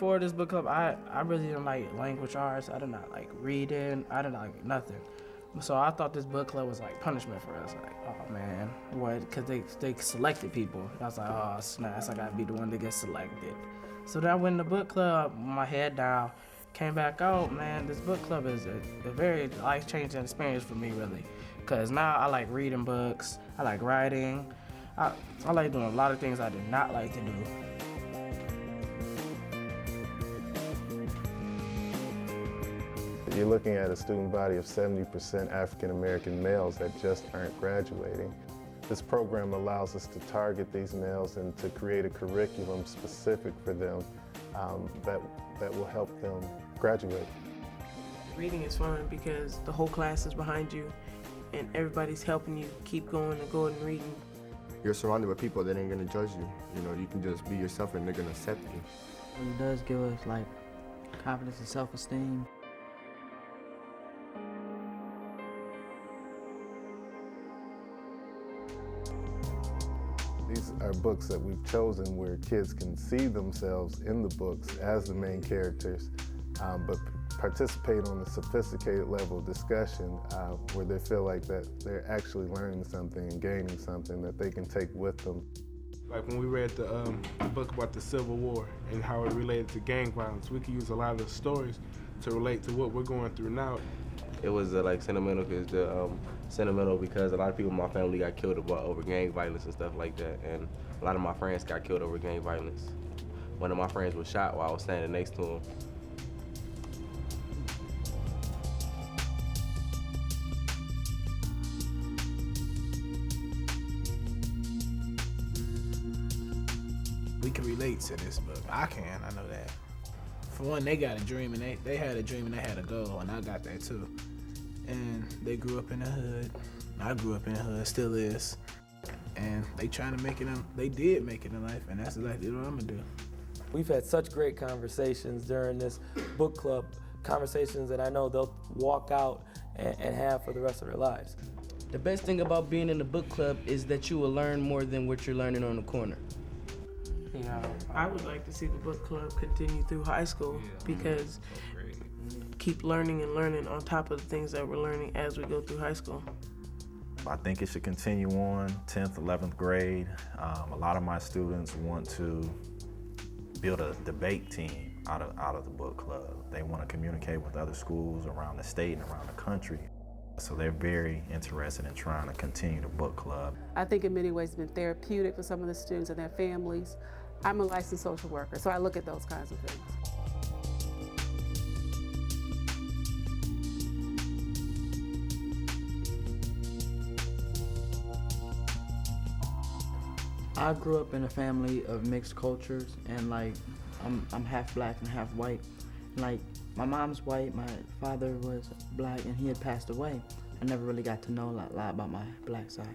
before this book club, I really didn't like language arts. I did not like reading. I didn't like nothing. So I thought this book club was like punishment for us. Like, oh man, what? Because they selected people. I was like, oh snaps, I gotta be the one that gets selected. So then I went in the book club, my head down, came back out. Man, this book club is a very life-changing experience for me, really. Because now I like reading books, I like writing, I like doing a lot of things I did not like to do. You're looking at a student body of 70% African American males that just aren't graduating. This program allows us to target these males and to create a curriculum specific for them that will help them graduate. Reading is fun because the whole class is behind you and everybody's helping you keep going and reading. You're surrounded with people that ain't gonna judge you. You know, you can just be yourself and they're gonna accept you. It does give us like confidence and self-esteem. These are books that we've chosen where kids can see themselves in the books as the main characters, but participate on a sophisticated level of discussion where they feel like that they're actually learning something and gaining something that they can take with them. Like when we read the book about the Civil War and how it related to gang violence, we can use a lot of the stories to relate to what we're going through now. It was like sentimental because a lot of people in my family got killed over gang violence and stuff like that, and a lot of my friends got killed over gang violence. One of my friends was shot while I was standing next to him. We can relate to this book. I know that. For one, they got a dream, and they had a dream and they had a goal, and I got that too. And they grew up in the hood. I grew up in the hood, still is. And they trying to make it they did make it in life, and that's exactly what I'm gonna do. We've had such great conversations during this book club, conversations that I know they'll walk out and have for the rest of their lives. The best thing about being in the book club is that you will learn more than what you're learning on the corner. You know, I would like to see the book club continue through high school because keep learning and learning on top of the things that we're learning as we go through high school. I think it should continue on 10th, 11th grade. A lot of my students want to build a debate team out of the book club. They want to communicate with other schools around the state and around the country. So they're very interested in trying to continue the book club. I think in many ways it's been therapeutic for some of the students and their families. I'm a licensed social worker, so I look at those kinds of things. I grew up in a family of mixed cultures, and like I'm half black and half white. Like my mom's white, my father was black, and he had passed away. I never really got to know a lot about my black side.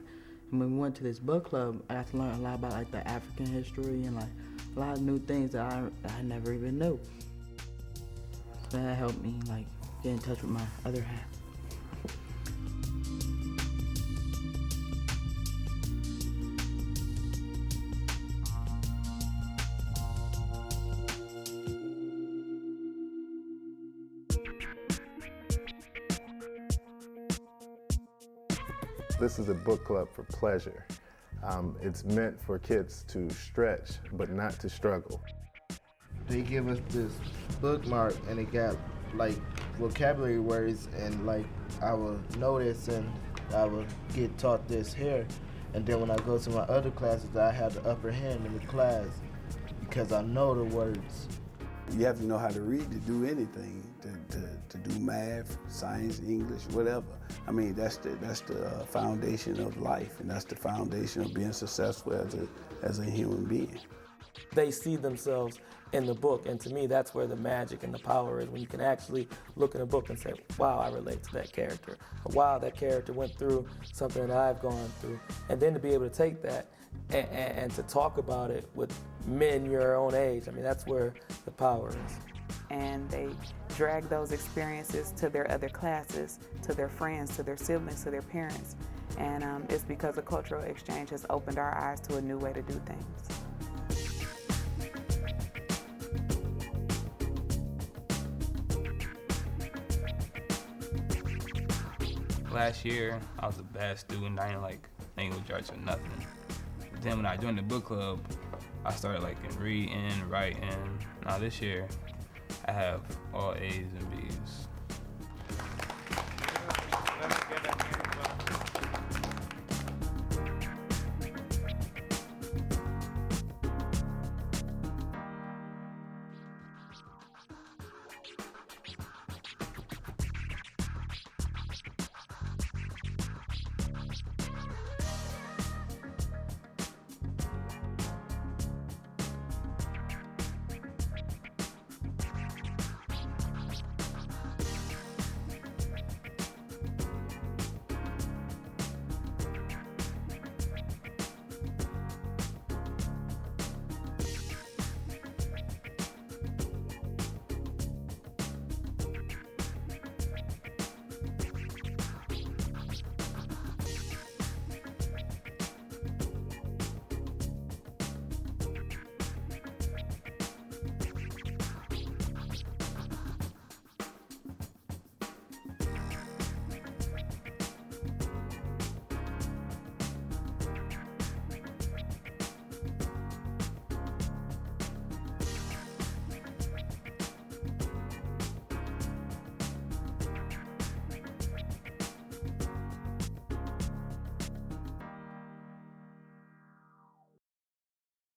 And when we went to this book club, I got to learn a lot about like the African history and like a lot of new things that I never even knew. That helped me like get in touch with my other half. This is a book club for pleasure. It's meant for kids to stretch, but not to struggle. They give us this bookmark and it got like vocabulary words, and like I will notice and I will get taught this here. And then when I go to my other classes, I have the upper hand in the class because I know the words. You have to know how to read to do anything, to do math, science, English, whatever. I mean, that's the foundation of life, and that's the foundation of being successful as a human being. They see themselves in the book, and to me, that's where the magic and the power is, when you can actually look in a book and say, wow, I relate to that character. Or, wow, that character went through something that I've gone through. And then to be able to take that and to talk about it with men your own age, I mean, that's where the power is. And they drag those experiences to their other classes, to their friends, to their siblings, to their parents. And it's because a cultural exchange has opened our eyes to a new way to do things. last year, I was a bad student. I didn't like language arts or nothing. Then when I joined the book club, I started liking reading, writing. Now this year, I have all A's and B's.